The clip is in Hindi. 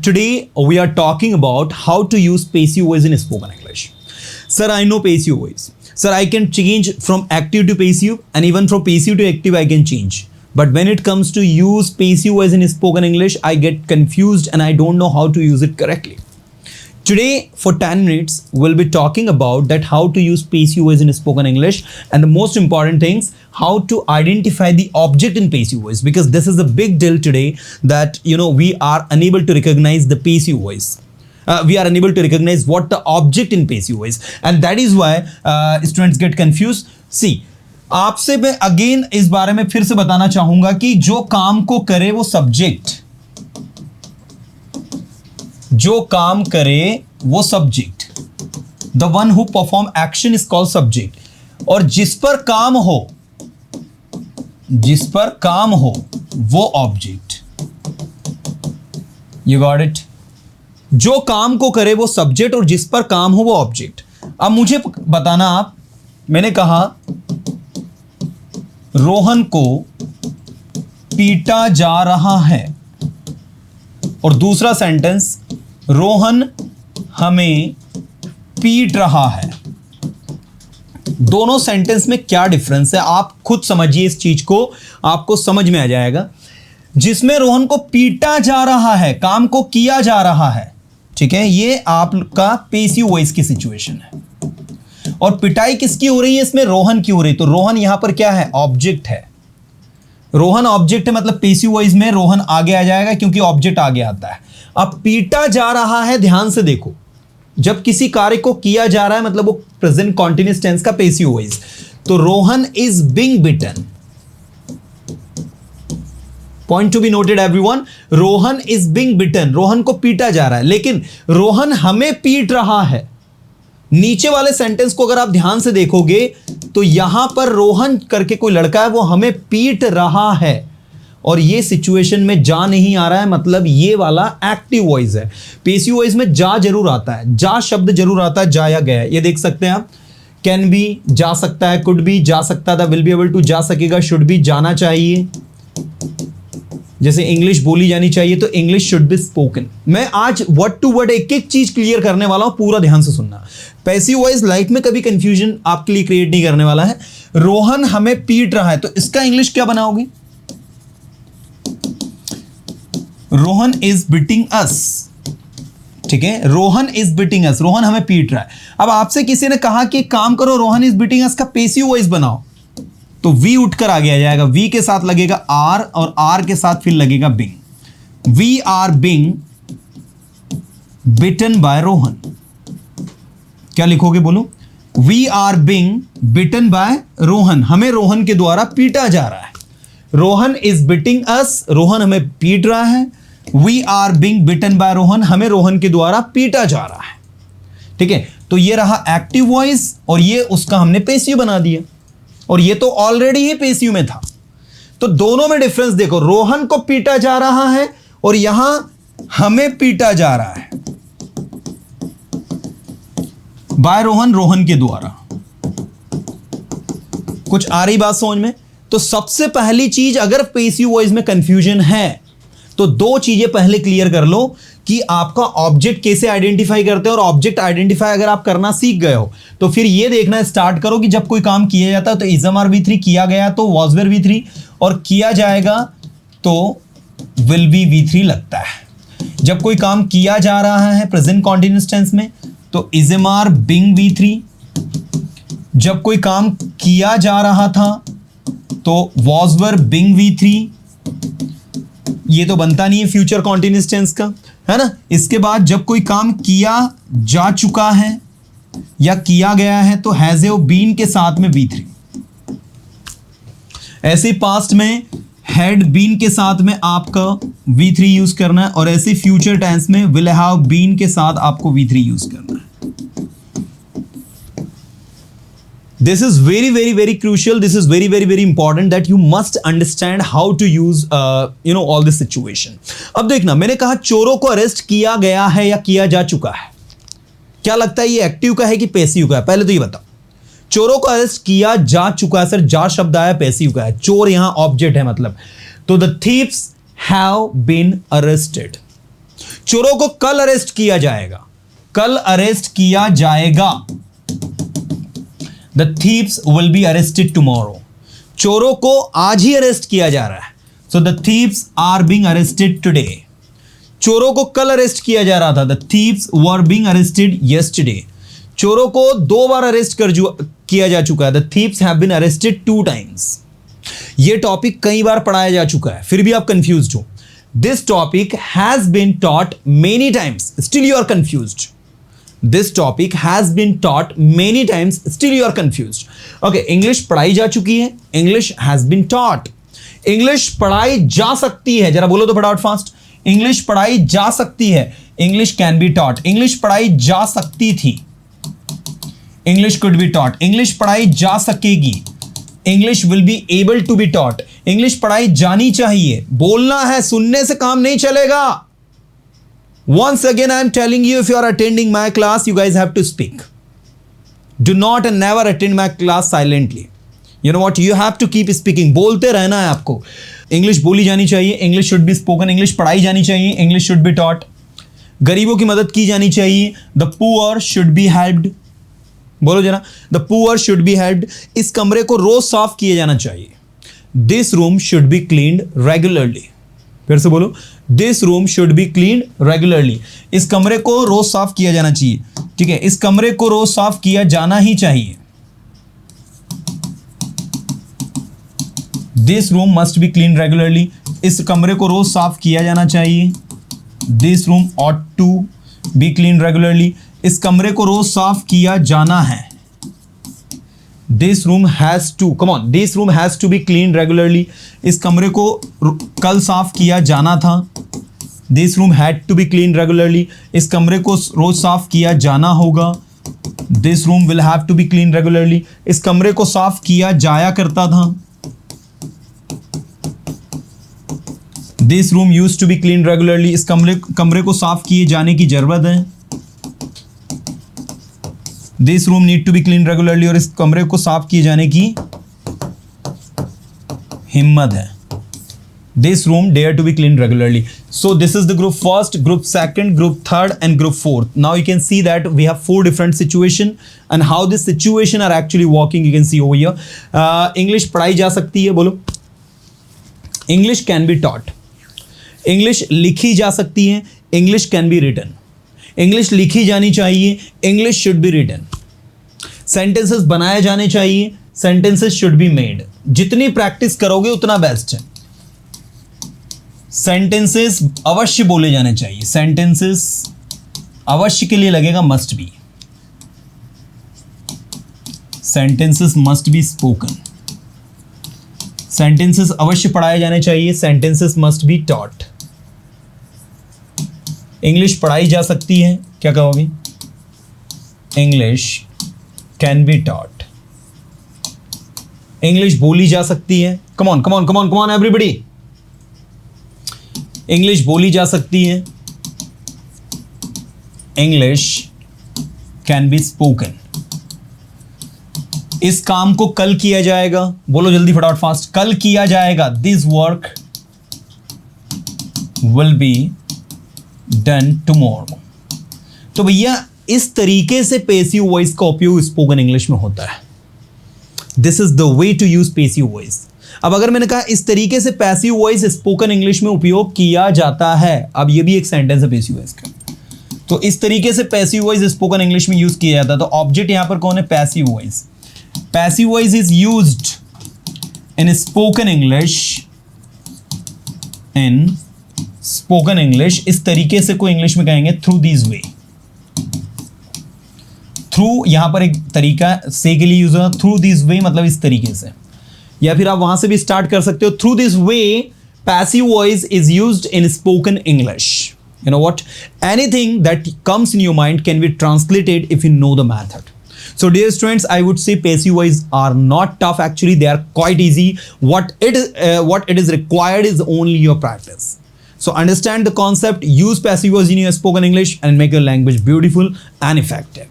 today we are talking about how to use passive voice in spoken English. Sir, I know passive voice. Sir, I can change from active to passive, and even from passive to active I can change. But when it comes to use passive voice in spoken English, I get confused and I don't know how to use it correctly. Today, for 10 minutes, we'll be talking about that how to use passive voice in spoken English, and the most important things, how to identify the object in passive voice, because this is a big deal today that we are unable to recognize the passive voice. We are unable to recognize what the object in passive voice, and that is why students get confused. See, आपसे मैं अगेन इस बारे में फिर से बताना चाहूंगा कि जो काम को करे वो सब्जेक्ट, जो काम करे वो subject, the one who perform action is called subject, और जिस पर काम हो वो ऑब्जेक्ट. You got it? जो काम को करे वो सब्जेक्ट और जिस पर काम हो वो ऑब्जेक्ट. अब मुझे बताना आप, मैंने कहा रोहन को पीटा जा रहा है, और दूसरा सेंटेंस रोहन हमें पीट रहा है. दोनों सेंटेंस में क्या डिफरेंस है आप खुद समझिए, इस चीज को आपको समझ में आ जाएगा. जिसमें रोहन को पीटा जा रहा है, काम को किया जा रहा है, ठीक है, ये आपका पेसिव वॉइस की सिचुएशन है. और पिटाई किसकी हो रही है? इसमें रोहन की हो रही है. तो रोहन यहां पर क्या है? ऑब्जेक्ट है. रोहन ऑब्जेक्ट है, मतलब पेसिव वॉइस में रोहन आगे आ जाएगा क्योंकि ऑब्जेक्ट आगे आता है. अब पीटा जा रहा है, ध्यान से देखो, जब किसी कार्य को किया जा रहा है मतलब वो प्रेजेंट कॉन्टिन्यूअस टेंस का पेसिव वॉइस. तो Rohan is being beaten. Point to be noted everyone, Rohan is being beaten. Rohan को पीटा जा रहा है, लेकिन रोहन हमें पीट रहा है. नीचे वाले सेंटेंस को अगर आप ध्यान से देखोगे तो यहां पर रोहन करके कोई लड़का है, वो हमें पीट रहा है, और ये सिचुएशन में जा नहीं आ रहा है, मतलब ये वाला एक्टिव वॉइस है. पेसिव वॉइस में जा जरूर आता है, जा शब्द जरूर आता है, जाया गया. ये देख सकते हैं आप, कैन बी जा सकता है, कुड बी जा सकता था, विल बी एबल टू जा सकेगा, शुड बी जाना चाहिए. जैसे इंग्लिश बोली जानी चाहिए तो इंग्लिश शुड बी स्पोकन. मैं आज वर्ड टू वर्ड एक एक चीज क्लियर करने वाला हूं, पूरा ध्यान से सुनना. पैसिव वॉइस लाइफ में कभी कंफ्यूजन आपके लिए क्रिएट नहीं करने वाला है. रोहन हमें पीट रहा है, तो इसका इंग्लिश क्या बनाओगे? रोहन इज बीटिंग अस. ठीक है, रोहन इज बीटिंग अस, रोहन हमें पीट रहा है. अब आपसे किसी ने कहा कि काम करो रोहन इज बीटिंग अस का पेसिव वॉइस बनाओ, तो वी उठकर आगे आ जाएगा. वी के साथ लगेगा आर, और आर के साथ फिर लगेगा being. We are being beaten by Rohan. क्या लिखोगे बोलो? We are being beaten by Rohan. हमें रोहन के द्वारा पीटा जा रहा है. Rohan is beating us, Rohan हमें पीट रहा है. We are being beaten by Rohan, हमें रोहन के द्वारा पीटा जा रहा है. ठीक है, तो ये रहा एक्टिव वॉइस, और ये उसका हमने पेसिव बना दिया, और ये तो ऑलरेडी ही पेसिव में था. तो दोनों में डिफरेंस देखो, रोहन को पीटा जा रहा है और यहां हमें पीटा जा रहा है बाय रोहन, रोहन के द्वारा. कुछ आ रही बात समझ में? तो सबसे पहली चीज, अगर पेसिव वॉइस में कंफ्यूजन है तो दो चीजें पहले क्लियर कर लो कि आपका ऑब्जेक्ट कैसे आइडेंटिफाई करते हैं. और ऑब्जेक्ट आइडेंटिफाई अगर आप करना सीख गए हो तो फिर ये देखना स्टार्ट करो कि जब कोई काम किया जाता है तो इजम V3, किया गया तो वॉज वेयर V3, और किया जाएगा तो विल बी V3 लगता है. जब कोई काम किया जा रहा है प्रेजेंट कॉन्टिन्यूअस टेंस में तो इजम बिंग V3. जब कोई काम किया जा रहा था तो वॉज वेयर बिंग V3. ये तो बनता नहीं है फ्यूचर कॉन्टिन्यूअस टेंस का, है ना. इसके बाद जब कोई काम किया जा चुका है या किया गया है तो हैज ए बीन के साथ में V3. ऐसे पास्ट में हैड बीन के साथ में आपका V3 यूज करना है, और ऐसे फ्यूचर टेंस में विल हैव बीन के साथ आपको V3 यूज करना है. This is very, very, very crucial. This is very, very, very important that you must understand how to use, all this situation. अब देखना, मैंने कहा चोरों को अरेस्ट किया गया है या किया जा चुका है. क्या लगता है ये एक्टिव का है कि पैसिव का है? पहले तो ये बताओ. चोरों को अरेस्ट किया जा चुका है. सर, जा शब्द आया, पैसिव का है. चोर यहां ऑब्जेक्ट है मतलब. तो the thieves have been arrested. चोरों को कल अरेस्ट किया जाएगा, कल अरेस्ट किया जाएगा। The thieves will be arrested tomorrow, चोरों को आज ही अरेस्ट किया जा रहा है। So the thieves are being arrested today, चोरों को कल अरेस्ट किया जा रहा था। The thieves were being arrested yesterday, चोरों को 2 बार अरेस्ट किया जा चुका है। The thieves have been arrested 2 times। ये टॉपिक कई बार पढ़ाया जा चुका है, फिर भी आप कंफ्यूज्ड हो। This topic has been taught many times, still you are confused. This topic has been taught many times, still you are confused. Okay, English पढ़ाई जा चुकी है, English has been taught. English पढ़ाई जा सकती है, जरा बोलो तो फटाफट फास्ट। इंग्लिश पढ़ाई जा सकती है, English can be taught. English पढ़ाई जा सकती थी, English could be taught. English पढ़ाई जा सकेगी, English will be able to be taught. English पढ़ाई जानी चाहिए, बोलना है, सुनने से काम नहीं चलेगा। Once again I am telling you, if you are attending my class, you guys have to speak. Do not and never attend my class silently. You know what, you have to keep speaking. बोलते रहना है आपको। इंग्लिश बोली जानी चाहिए, English should be spoken. English पढ़ाई जानी चाहिए, इंग्लिश शुड बी टॉट। गरीबों की मदद की जानी चाहिए, the poor should be helped. बोलो जरा, the poor should be helped. इस कमरे को रोज साफ किया जाना चाहिए। This room should be cleaned regularly. फिर से बोलो, this room should be cleaned regularly. इस कमरे को रोज साफ किया जाना चाहिए, ठीक है, इस कमरे को रोज साफ किया जाना ही चाहिए। This room must be clean regularly, इस कमरे को रोज साफ किया जाना चाहिए। This room ought to be clean regularly, इस कमरे को रोज साफ किया जाना है। This room has to, come on, this room has to be clean regularly, इस कमरे को कल साफ किया जाना था। This room had to be clean regularly, इस कमरे को रोज साफ किया जाना होगा। This room will have to be clean regularly, इस कमरे को साफ किया जाया करता था। This room used to be clean regularly, इस कमरे को साफ किए जाने की जरूरत है। This room need to be clean regularly, और इस कमरे को साफ किए जाने की हिम्मत है। This room dare to be clean regularly. So this is the group first, group second, group third and group fourth. Now you can see that we have 4 different situation and how this situation are actually working. You can see over here. English पढ़ाई जा सकती है, बोलो. English can be taught. English लिखी जा सकती है. English can be written. English लिखी जानी चाहिए. English should be written. Sentences बनाए जाने चाहिए. Sentences should be made. जितनी प्रैक्टिस करोगे उतना बेस्ट है. सेंटेंसेस अवश्य बोले जाने चाहिए. सेंटेंसेस अवश्य के लिए लगेगा must be. Sentences must be spoken. Sentences अवश्य पढ़ाए जाने चाहिए. Sentences must be taught. English पढ़ाई जा सकती है. क्या कहोगे? English can be taught. English बोली जा सकती है. Come on come on come on come on everybody. English बोली जा सकती है. English can be spoken. इस काम को कल किया जाएगा. बोलो जल्दी फटाफट फास्ट. कल किया जाएगा. This work will be done tomorrow. तो भैया इस तरीके से पैसिव वॉइस का उपयोग स्पोकन इंग्लिश में होता है. This is the way to use passive voice. अब अगर मैंने कहा इस तरीके से पैसिव वॉइस स्पोकन इंग्लिश में उपयोग किया जाता है, अब ये भी एक सेंटेंस है पैसिव वॉइस का. तो इस tरीके से पैसिव वॉइस स्पोकन इंग्लिश में यूज किया जाता है. तो ऑब्जेक्ट यहां पर कौन है? Passive voice. Passive voice is used in spoken English. In spoken English इस तरीके से को इंग्लिश में कहेंगे थ्रू दिस वे. थ्रू यहां पर एक तरीका से के लिए यूज होगा. थ्रू दिस वे मतलब इस तरीके से, या फिर आप वहां से भी स्टार्ट कर सकते हो. Through this way passive voice is used in spoken English. You know what, anything that comes in your mind can be translated if you know the method. So dear students, I would say passive voice are not tough. Actually, they are quite easy. What it is required is only your practice. So understand the concept, use passive voice in your spoken English and make your language beautiful and effective.